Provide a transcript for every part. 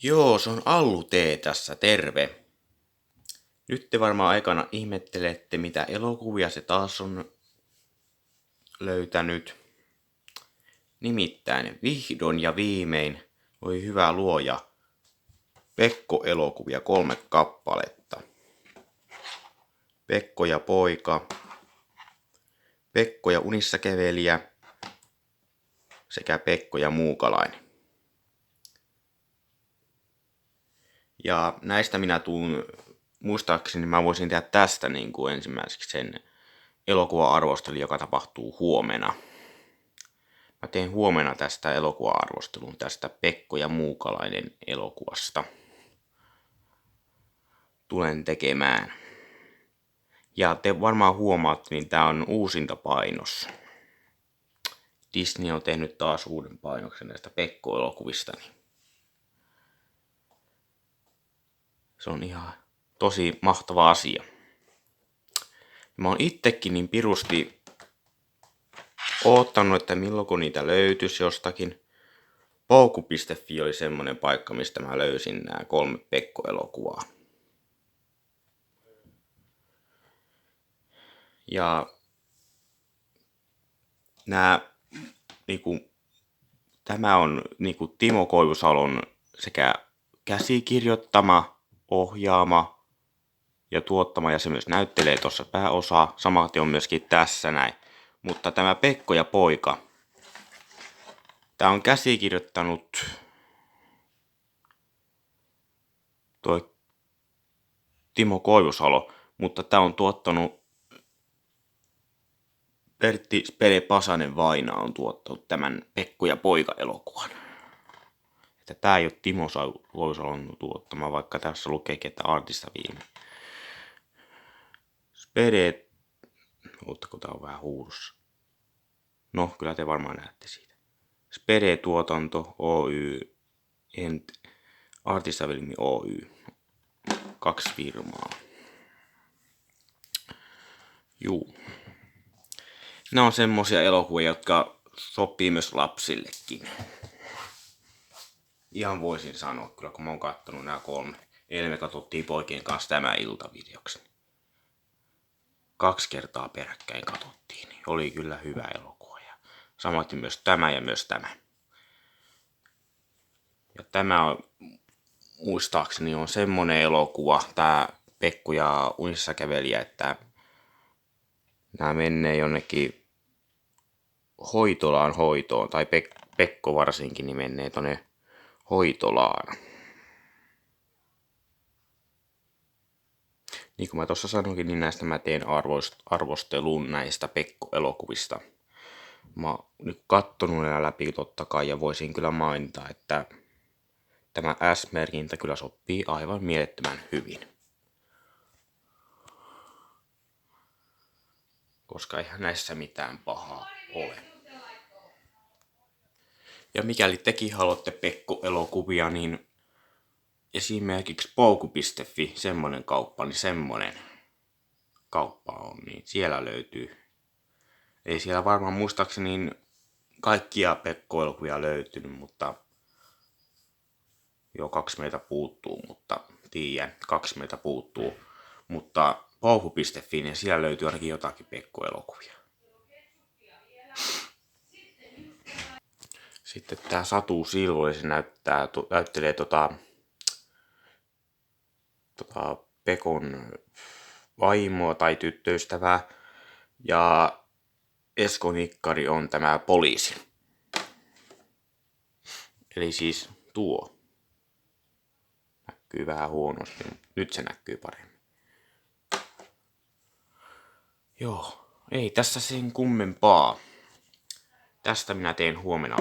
Joo, se on Allu T tässä, terve. Nyt te varmaan aikana ihmettelette, mitä elokuvia se taas on löytänyt. Nimittäin vihdoin ja viimein, voi hyvä luoja, Pekko-elokuvia 3 kappaletta. Pekko ja poika, Pekko ja unissakävelijä sekä Pekko ja muukalainen. Ja näistä minä tuun, muistaakseni mä voisin tehdä tästä niin kuin ensimmäiseksi sen elokuva-arvostelun, joka tapahtuu huomenna. Mä teen huomenna tästä elokuva-arvostelun tästä Pekko ja muukalainen elokuvasta. Tulen tekemään. Ja te varmaan huomaatte, niin tää on uusinta painos. Disney on tehnyt taas uuden painoksen näistä Pekko-elokuvista. Se on ihan tosi mahtava asia. Mä oon itsekin niin pirusti oottanut, että milloin niitä löytyisi jostakin. Pouku.fi oli semmonen paikka, mistä mä löysin nämä 3 Pekko-elokuvaa. Ja tämä on Timo Koivusalon sekä käsikirjoittama, ohjaama ja tuottama, ja se myös näyttelee tuossa pääosaa. Samaten on myöskin tässä näin. Mutta tämä Pekko ja poika, tämä on käsikirjoittanut toi Timo Koivusalo, mutta tämä on tuottanut Pertti Spede Pasanen Vaina on tuottanut tämän Pekko ja poika-elokuvan. Että tää ei ole Timo Koivusalon tuottama, vaikka tässä lukeekin, että artista viime. Spede, oottako tää on vähän huurussa? No, kyllä te varmaan näette siitä. Spede Tuotanto Oy, Artista Filmi Oy. 2 firmaa. Juu. Nämä on semmosia elokuvia, jotka sopii myös lapsillekin. Ihan voisin sanoa kyllä, kun mä oon kattonut nämä 3. Eilen me katsottiin poikien kanssa tämä iltavideoksi. 2 kertaa peräkkäin katsottiin. Oli kyllä hyvä elokuva. Ja samoin myös tämä ja myös tämä. Ja tämä on, muistaakseni on semmonen elokuva, tää Pekko ja unissakävelijä, että nämä menee jonnekin hoitolaan hoitoon, tai Pekko varsinkin, niin menee tonne hoitolaan. Niin kuin mä tuossa sanoinkin, niin näistä mä teen arvostelun näistä Pekko-elokuvista. Mä oon nyt kattonut nämä läpi totta kai, ja voisin kyllä mainita, että tämä S-merkintä kyllä sopii aivan mielettömän hyvin. Koska eihän näissä mitään pahaa ole. Ja mikäli tekin haluatte Pekko-elokuvia, niin esimerkiksi Pouku.fi, semmonen kauppa, niin semmonen kauppa on, niin siellä löytyy. Ei siellä varmaan muistaakseni kaikkia Pekko-elokuvia löytynyt, mutta joo, 2 meiltä puuttuu, mutta tiedän, 2 meiltä puuttuu. Mutta Pouku.fi, niin siellä löytyy ainakin jotakin Pekko-elokuvia. Sitten tää Satu Silvo, se näyttelee Pekon vaimoa tai tyttöystävää. Ja Esko Nikkari on tämä poliisi. Eli siis tuo. Näkyy vähän huonosti, mutta nyt se näkyy paremmin. Joo, ei tässä sen kummempaa. Tästä minä teen huomenna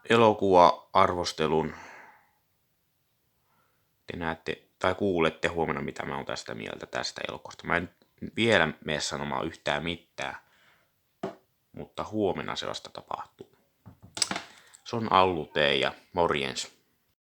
elokuva-arvostelun. Te näette tai kuulette huomenna, mitä mä oon tästä mieltä tästä elokuvasta. Mä en vielä mene sanomaan yhtään mitään, mutta huomenna se vasta tapahtuu. Se on Allu T ja morjens.